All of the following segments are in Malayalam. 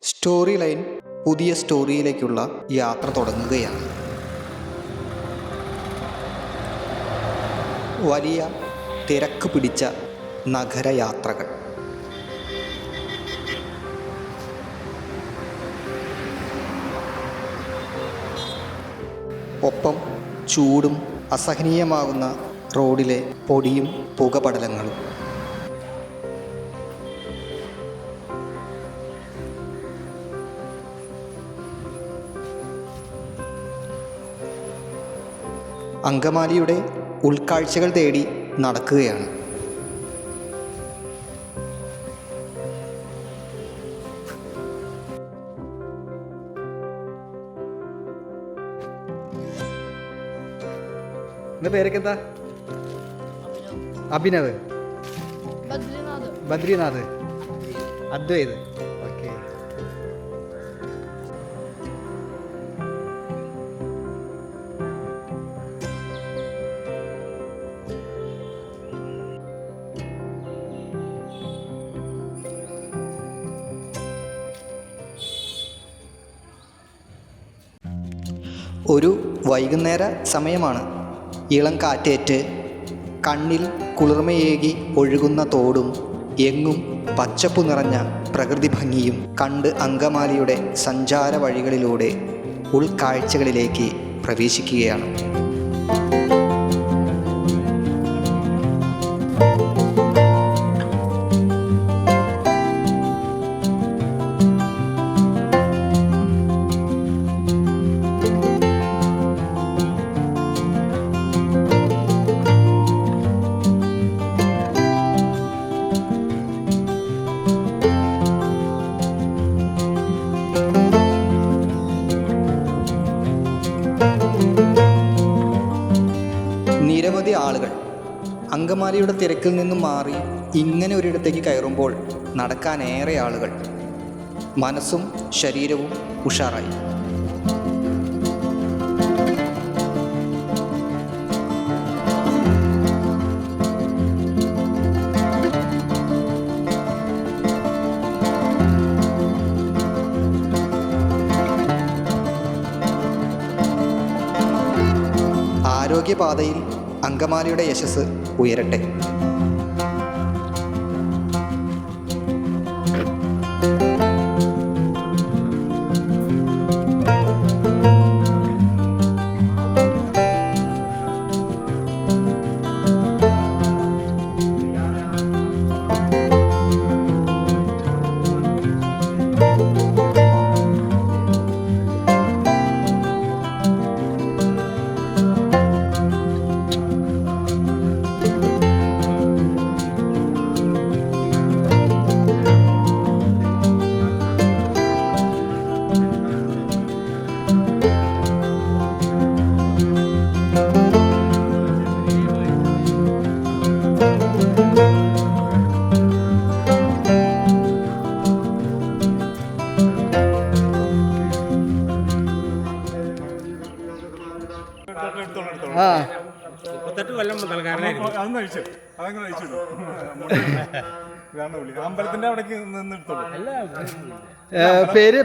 സ്റ്റോറി ലൈൻ പുതിയ സ്റ്റോറിയിലേക്കുള്ള യാത്ര തുടങ്ങുകയാണ്. വലിയ തിരക്ക് പിടിച്ച നഗരയാത്രകൾ. ഒപ്പം ചൂടും അസഹനീയമാകുന്ന റോഡിലെ പൊടിയും പുകപടലങ്ങളും. അങ്കമാലിയുടെ ഉൾക്കാഴ്ചകൾ തേടി നടക്കുകയാണ്. പേരൊക്കെ എന്താ? അഭിനവ്, ബദ്രിനാഥ്, അദ്വൈത്. ഓക്കെ. ഒരു വൈകുന്നേര സമയമാണ്. ഇളം കാറ്റേറ്റ് കണ്ണിൽ കുളിർമയേകി ഒഴുകുന്ന തോടും എങ്ങും പച്ചപ്പു നിറഞ്ഞ പ്രകൃതി ഭംഗിയും കണ്ട് അങ്കമാലിയുടെ സഞ്ചാര വഴികളിലൂടെ ഉൾക്കാഴ്ചകളിലേക്ക് പ്രവേശിക്കുകയാണ്. നിരവധി ആളുകൾ അങ്കമാലിയുടെ തിരക്കിൽ നിന്നും മാറി ഇങ്ങനെ ഒരിടത്തേക്ക് കയറുമ്പോൾ നടക്കാനേറെ ആളുകൾ. മനസ്സും ശരീരവും ഉഷാറായി. ആരോഗ്യപാതയിൽ അങ്കമാലിയുടെ യശസ് ഉയരട്ടെ.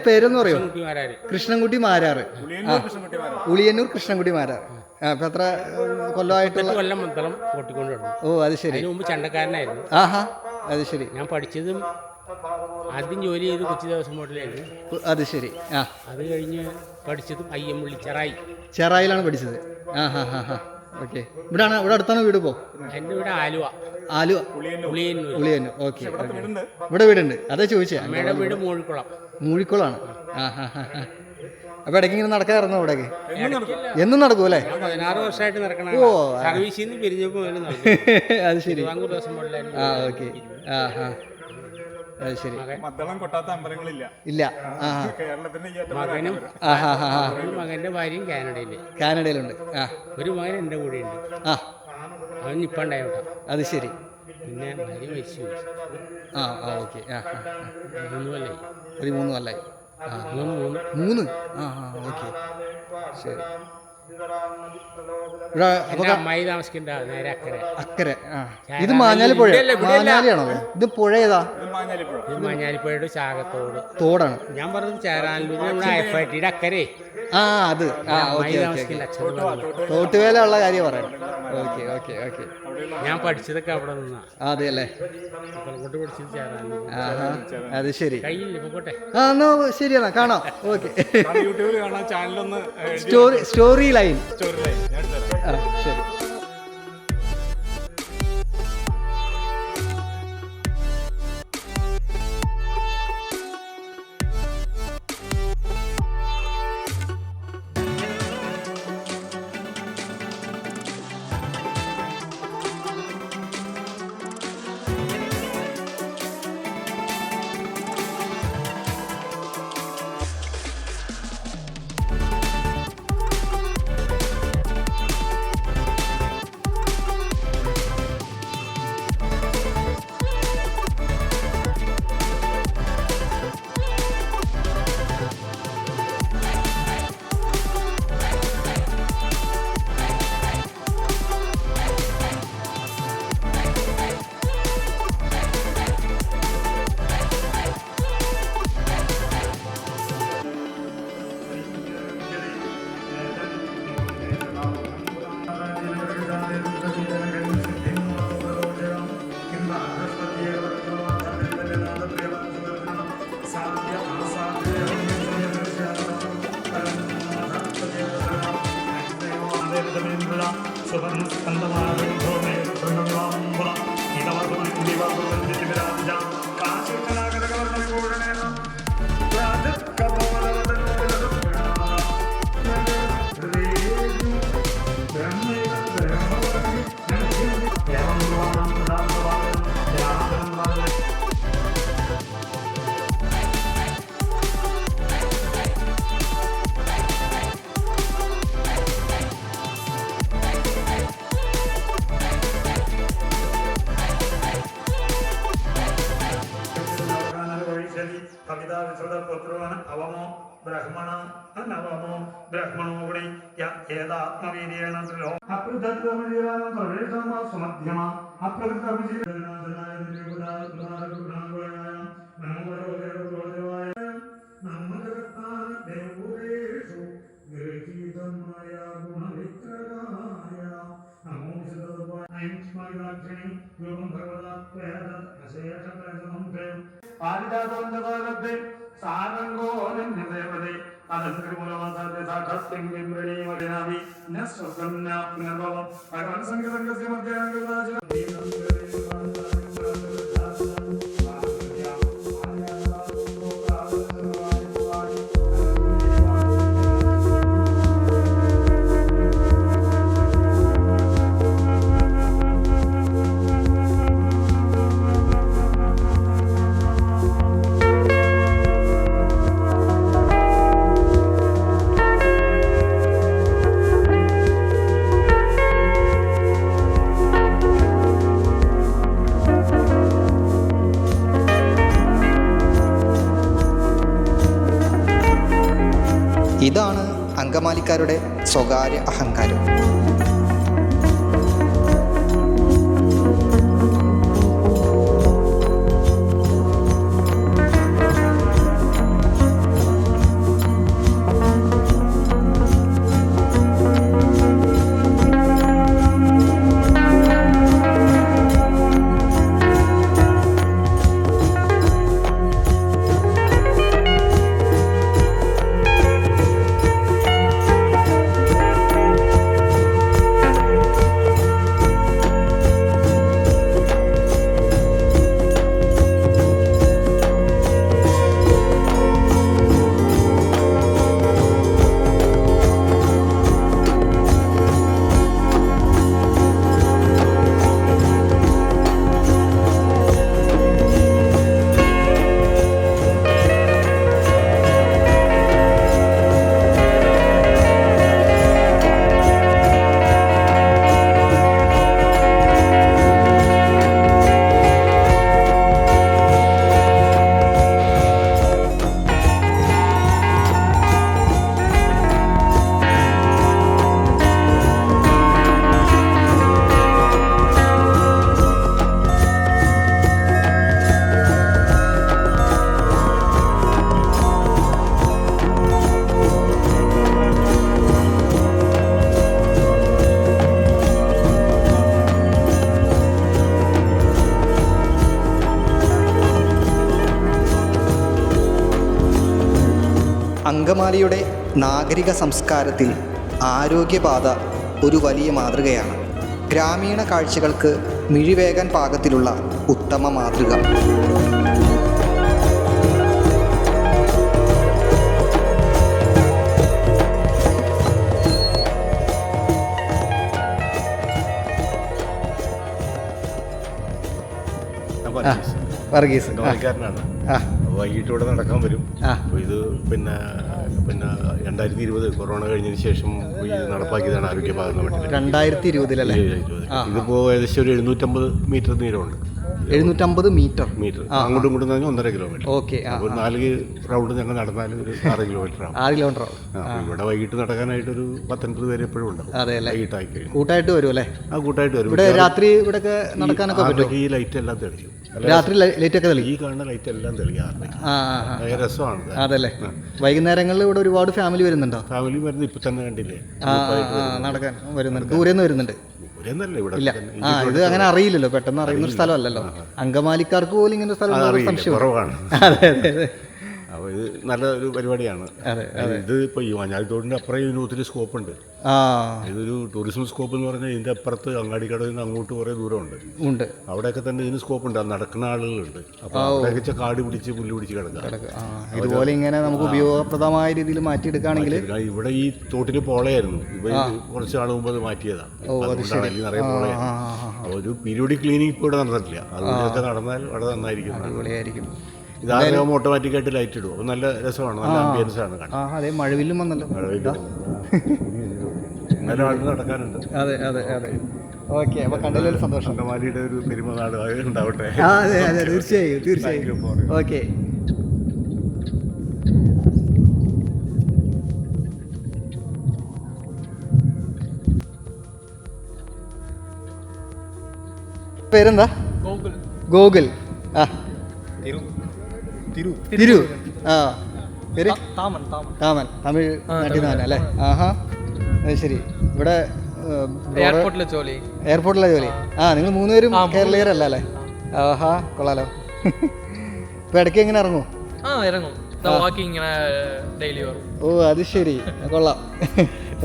പേരെന്ന് പറയോ? കൃഷ്ണൻകുട്ടി മാരാറ്. ഉളിയന്നൂർ കൃഷ്ണൻകുട്ടി മാരാറ്. അപ്പൊ എത്ര കൊല്ലമായിട്ടുള്ള? ഓ, അത് ശരി. ചണ്ടക്കാരനായിരുന്നു. ആഹാ, അത് ശരി. ഞാൻ പഠിച്ചതും ആദ്യം ജോലി ചെയ്ത് കൊച്ചി ദിവസം മോഡലായിരുന്നു. അത് ശരി. ആ, അത് കഴിഞ്ഞ് പഠിച്ചതും അയ്യമ്പള്ളി ചെറായിലാണ് പഠിച്ചത്. ആ ഹാ ഹാ ഹാ. ഓക്കെ. ഇവിടെ അടുത്താണ് വീട്? പോ. എൻ്റെ വീട് ആലുവ. ഉളിയന്നൂർ. ഓക്കെ. ഇവിടെ വീടുണ്ട്, അതാ ചോദിച്ചേ. അമ്മയുടെ വീട് മൂഴിക്കുളമാണ്. ആ ഹാ ഹാ ഹാ. അപ്പൊ ഇടയ്ക്ക് ഇങ്ങനെ നടക്കാറുണ്ടോ? ഇവിടേക്ക് എന്നും നടക്കും അല്ലേ? 16 വർഷമായിട്ട് നടക്കണം. ഓ, സർവീസിൽ നിന്ന് പിരിഞ്ഞപ്പോൾ അത് ശരി. ആ, ഓക്കെ. ആ ഹാ, അത് ശരി. ഇല്ല. മകന്റെ ഭാര്യയും കാനഡയിലുണ്ട്. ആ, ഒരു മകൻ എൻ്റെ കൂടെ ഉണ്ട്. ആ, അവൻ ഇപ്പം ഉണ്ടായോട്ടാ. അത് ശരി. പിന്നെ ഭാര്യ മരിച്ചു. ആ ആ, ഓക്കെ. ആ, 3 കൊല്ലായി. ഒരു 3 കൊല്ലായി. ആ, 3. ആ ആ, ഓക്കെ, ശരി. ഇവിടെ അപ്പൊ എൻ്റെ അമ്മായി താമസിക്കണ്ട നേരെ അക്കരെ. അക്കരെ. ആ ഇത് മാഞ്ഞാലി പുഴ. മാഞ്ഞാലിയാണോ ഇത്? പുഴ ഏതാ? ഇത് മഞ്ഞാലിപ്പുഴയുടെ ചാകത്തോട് തോടാണ്. ഞാൻ പറഞ്ഞത് ചേരാനല്ലൂർ നമ്മുടെ ഐഫൈറ്റിയുടെ അക്കരെ. ആ അത് ആ അമ്മായി ഓക്കെ ഓക്കെ. താമസിക്കില്ല അച്ഛൻ. തോട്ടുവേല ഉള്ള കാര്യം പറയാം. Okay okay okay. ഞാൻ പഠിച്ചതൊക്കെ അവിടെ നിന്നാ. അതെ അല്ലേ? കൊണ്ട് പഠിച്ചത് ചേരാനല്ലൂർ. ആഹാ അത് ശരി. കയ്യില്ല പോട്ടെ. ആ എന്നാ ശരിയെന്നാ കാണാം. ഓക്കെ. യൂട്യൂബിൽ കാണാൻ ചാനലൊന്ന് സ്റ്റോറി ലൈൻ. സ്റ്റോറി ലൈൻ ഞാൻ എടുത്തരാം. ആ ശരി. ഇതാണ് അങ്കമാലിക്കാരുടെ സ്വകാര്യ അഹങ്കാരം. അങ്കമാലിയുടെ നാഗരിക സംസ്കാരത്തിൽ ആരോഗ്യപാത ഒരു വലിയ മാതൃകയാണ്. ഗ്രാമീണ കാഴ്ചകൾക്ക് മിഴിവേകാൻ പാകത്തിലുള്ള ഉത്തമ മാതൃക. വർഗീസ് ാണ്. വൈകിട്ട് ഇവിടെ നടക്കാൻ വരും. അപ്പോൾ ഇത് പിന്നെ 2020 കൊറോണ കഴിഞ്ഞതിന് ശേഷം ഇത് നടപ്പാക്കിയതാണ് ആരോഗ്യപാത എന്ന മട്ടിൽ. 2020 ഇതിപ്പോൾ ഏകദേശം ഒരു 750 മീറ്റർ നീളമുണ്ട്. 750 മീറ്റർ. അങ്ങോട്ടും ഇങ്ങോട്ടും തന്നെ 1.5 കിലോമീറ്റർ. ഓക്കെ. അപ്പോൾ 4 റൗണ്ട് ഞങ്ങൾ നടന്നാൽ ഒരു 6 കിലോമീറ്റർ ആവും. 6 കിലോമീറ്റർ ആവും. ഇവിടെ വൈകിട്ട് നടക്കാനായിട്ട് ഒരു 10-50 പേര് എപ്പോഴും ഉണ്ടാവും. വൈകിട്ടായി കഴിഞ്ഞു കൂട്ടായിട്ട് വരും അല്ലേ? കൂട്ടായിട്ട് വരും. ഇവിടെ രാത്രി ഇവിടെ നടക്കാനൊക്കെ പറ്റും. ഈ ലൈറ്റ് എല്ലാം തെളിയും. രാത്രി ലൈറ്റ് ഒക്കെ തെളിയും. ഈ കാണുന്ന ലൈറ്റ് എല്ലാം തെളിയാറുണ്ട്. രസമാണ്. അതല്ലേ? വൈകുന്നേരങ്ങളിൽ ഇവിടെ ഒരുപാട് ഫാമിലി വരുന്നുണ്ടോ? ഫാമിലി വരുന്നത് ഇപ്പൊ തന്നെ കണ്ടില്ലേ? നടക്കാൻ വരുന്നുണ്ട്. ദൂരെന്ന് വരുന്നുണ്ട്. ഇല്ല, ഇത് അങ്ങനെ അറിയില്ലല്ലോ, പെട്ടെന്ന് അറിയുന്ന ഒരു സ്ഥലമല്ലല്ലോ. അങ്കമാലിക്കാർക്ക് പോലും ഇങ്ങനെ ഒരു സ്ഥലം സംശയം കുറവാണ്. അതെ അതെ അതെ. അപ്പോൾ ഇത് നല്ല ഒരു പരിപാടിയാണ്. ഇത് ഇപ്പോൾ ഈ മഞ്ഞാലിത്തോടിൻ്റെ അപ്പുറം ഇതിന് ഒത്തിരി സ്കോപ്പ് ഉണ്ട്. ഇതൊരു ടൂറിസം സ്കോപ്പ് എന്ന് പറഞ്ഞാൽ ഇതിൻ്റെ അപ്പുറത്ത് അങ്ങാടിക്കടയിൽ നിന്ന് അങ്ങോട്ട് കുറേ ദൂരമുണ്ട്. അവിടെയൊക്കെ തന്നെ ഇതിന് സ്കോപ്പ് ഉണ്ട്. നടക്കുന്ന ആളുകളുണ്ട്. അപ്പോൾ അവിടെയൊക്കെ കാട് പിടിച്ച് പുല്ല് പിടിച്ച് കിടക്കുക. ഇതുപോലെ ഇങ്ങനെ നമുക്ക് ഉപയോഗപ്രദമായ രീതിയിൽ മാറ്റിയെടുക്കുകയാണെങ്കിൽ. ഇവിടെ ഈ തോട്ടിൽ പോളയായിരുന്നു. ഇവ കുറച്ച് നാൾ മുമ്പ് അത് മാറ്റിയതാണ്. അതുകൊണ്ടാണ് അതിൽ നിറയെ പോളയാണ്. ഒരു പീരിയോഡിക് ക്ലീനിങ് ഇപ്പോൾ ഇവിടെ നടന്നിട്ടില്ല. അതുകൊണ്ടൊക്കെ നടന്നാൽ വളരെ നന്നായിരിക്കും. അടിപൊളിയായിരിക്കും. ഇതാകുമ്പോൾ ഓട്ടോമാറ്റിക്കായിട്ട് ലൈറ്റ് ഇടും. നല്ല രസമാണ്. നല്ല ആംബിയൻസ് ആണ് കാണാൻ. അതെ, മഴവില്ലും വന്നല്ലോ. നല്ല ആൾ നടക്കാനുണ്ട്. അതെ അതെ അതെ. ഓക്കെ, അപ്പോൾ കണ്ടതിലൊരു സന്തോഷം. അങ്കമാലിയുടെ ഒരു പെരുമനാട് ഉണ്ടാവട്ടെ. അതെ അതെ, തീർച്ചയായും തീർച്ചയായും. ഓക്കെ. പേരെന്താ? ഗോകുൽ. തിരു. പേര് താമൻ. തമിഴ് നാട്ടിൽ നിന്ന് അല്ലേ? അത് ശരി. ഇവിടെ എയർപോർട്ടിലെ ജോലി. നിങ്ങൾ 3 പേരും കേരളീയരല്ല അല്ലേ? കൊള്ളാലോ. ഇപ്പൊ ഇടയ്ക്ക് എങ്ങനെ ഇറങ്ങും? ഓ, അത് ശരി, കൊള്ളാം.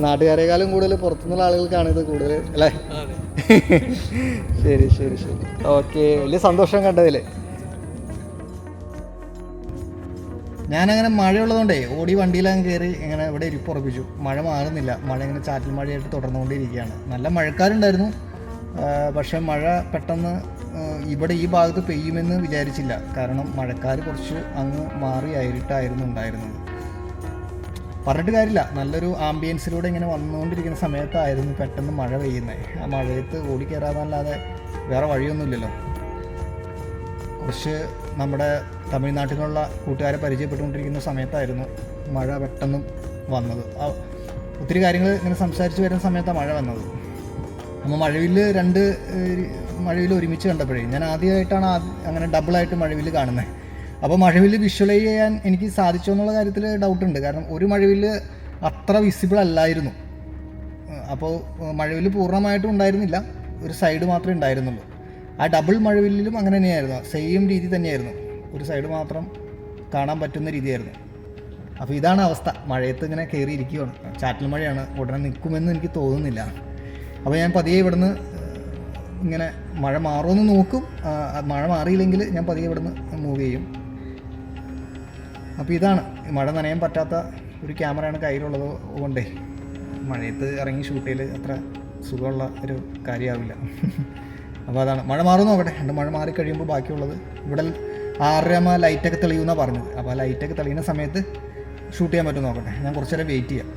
നാട്ടുകാരെക്കാളും കൂടുതൽ പുറത്തുനിന്നുള്ള ആളുകൾക്കാണ് ഇത് കൂടുതൽ അല്ലേ? ശരി ശരി ശരി. ഓക്കെ, വലിയ സന്തോഷം കണ്ടതിൽ. ഞാനങ്ങനെ മഴയുള്ളതുകൊണ്ടേ ഓടി വണ്ടിയിലങ്ങ് കയറി ഇങ്ങനെ ഇവിടെ ഇരിപ്പുറപ്പിച്ചു. മഴ മാറുന്നില്ല. മഴ ഇങ്ങനെ ചാറ്റൽ മഴയായിട്ട് തുടർന്നുകൊണ്ടിരിക്കുകയാണ്. നല്ല മഴക്കാരുണ്ടായിരുന്നു. പക്ഷേ മഴ പെട്ടെന്ന് ഇവിടെ ഈ ഭാഗത്ത് പെയ്യുമെന്ന് വിചാരിച്ചില്ല. കാരണം മഴക്കാർ കുറച്ച് അങ്ങ് മാറി അയരിട്ടായിരുന്നു ഉണ്ടായിരുന്നത്. പറഞ്ഞിട്ട് കാര്യമില്ല, നല്ലൊരു ആംബിയൻസിലൂടെ ഇങ്ങനെ വന്നുകൊണ്ടിരിക്കുന്ന സമയത്തായിരുന്നു പെട്ടെന്ന് മഴ പെയ്യുന്നത്. ആ മഴയത്ത് ഓടിക്കയറാന്നല്ലാതെ വേറെ വഴിയൊന്നുമില്ലല്ലോ. കുറച്ച് നമ്മുടെ തമിഴ്നാട്ടിലുള്ള കൂട്ടുകാരെ പരിചയപ്പെട്ടുകൊണ്ടിരിക്കുന്ന സമയത്തായിരുന്നു മഴ പെട്ടെന്ന് വന്നത്. ഒത്തിരി കാര്യങ്ങൾ ഇങ്ങനെ സംസാരിച്ച് വരുന്ന സമയത്താണ് മഴ വന്നത്. നമ്മൾ മഴവില്ല് ഒരുമിച്ച് കണ്ടപ്പോഴേ ഞാൻ ആദ്യമായിട്ടാണ് അങ്ങനെ ഡബിളായിട്ട് മഴവില്ല് കാണുന്നത്. അപ്പോൾ മഴവില്ല് വിഷ്വലൈസ് ചെയ്യാൻ എനിക്ക് സാധിച്ചോ എന്നുള്ള കാര്യത്തിൽ ഡൗട്ടുണ്ട്. കാരണം ഒരു മഴവില്ല് അത്ര വിസിബിൾ അല്ലായിരുന്നു. അപ്പോൾ മഴവില്ല് പൂർണ്ണമായിട്ടും ഉണ്ടായിരുന്നില്ല, ഒരു സൈഡ് മാത്രമേ ഉണ്ടായിരുന്നുള്ളൂ. ആ ഡബിൾ മഴവില്ലിലും അങ്ങനെ തന്നെയായിരുന്നു. സെയിം രീതി തന്നെയായിരുന്നു. ഒരു സൈഡ് മാത്രം കാണാൻ പറ്റുന്ന രീതിയായിരുന്നു. അപ്പോൾ ഇതാണ് അവസ്ഥ. മഴയത്ത് ഇങ്ങനെ കയറിയിരിക്കുകയാണ്. ചാറ്റൽ മഴയാണ്. ഉടനെ നിൽക്കുമെന്ന് എനിക്ക് തോന്നുന്നില്ല. അപ്പോൾ ഞാൻ പതിയെ ഇവിടുന്ന് ഇങ്ങനെ മഴ മാറുമെന്ന് നോക്കും. മഴ മാറിയില്ലെങ്കിൽ ഞാൻ പതിയെ ഇവിടുന്ന് മൂവ് ചെയ്യും. അപ്പോൾ ഇതാണ്, മഴ നനയാൻ പറ്റാത്ത ഒരു ക്യാമറയാണ് കയ്യിലുള്ളത് കൊണ്ടേ മഴയത്ത് ഇറങ്ങി ഷൂട്ട് ചെയ്യൽ അത്ര സുഖമുള്ള ഒരു കാര്യമാവില്ല. അപ്പോൾ അതാണ്. മഴ മാറും നോക്കട്ടെ. മഴ മാറി കഴിയുമ്പോൾ ബാക്കിയുള്ളത് ഇവിടെ 6:30 ലൈറ്റൊക്കെ തെളിയുമെന്നാണ് പറഞ്ഞത്. അപ്പോൾ ആ ലൈറ്റൊക്കെ തെളിയുന്ന സമയത്ത് ഷൂട്ട് ചെയ്യാൻ പറ്റും നോക്കട്ടെ. ഞാൻ കുറച്ച് നേരം വെയിറ്റ് ചെയ്യാം.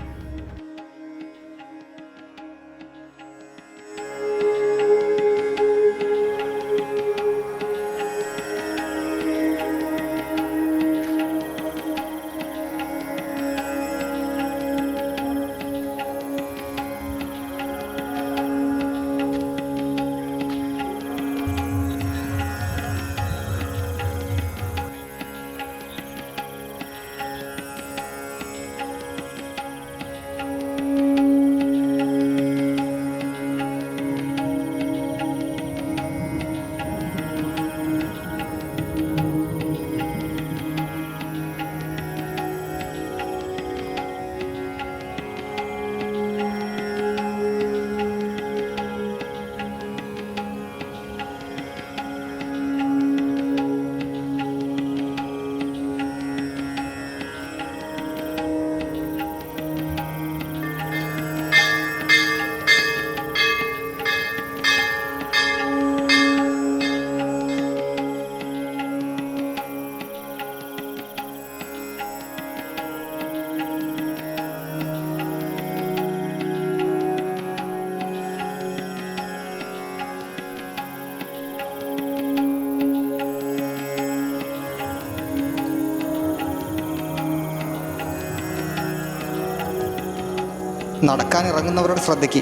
നടക്കാനിറങ്ങുന്നവരുടെ ശ്രദ്ധയ്ക്ക്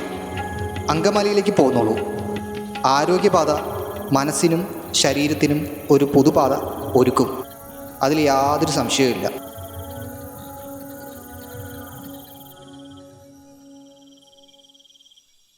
അങ്കമാലിയിലേക്ക് പോകുന്നുള്ളൂ. ആരോഗ്യപാത മനസ്സിനും ശരീരത്തിനും ഒരു പുതുപാത ഒരുക്കും, അതിൽ യാതൊരു സംശയവുമില്ല.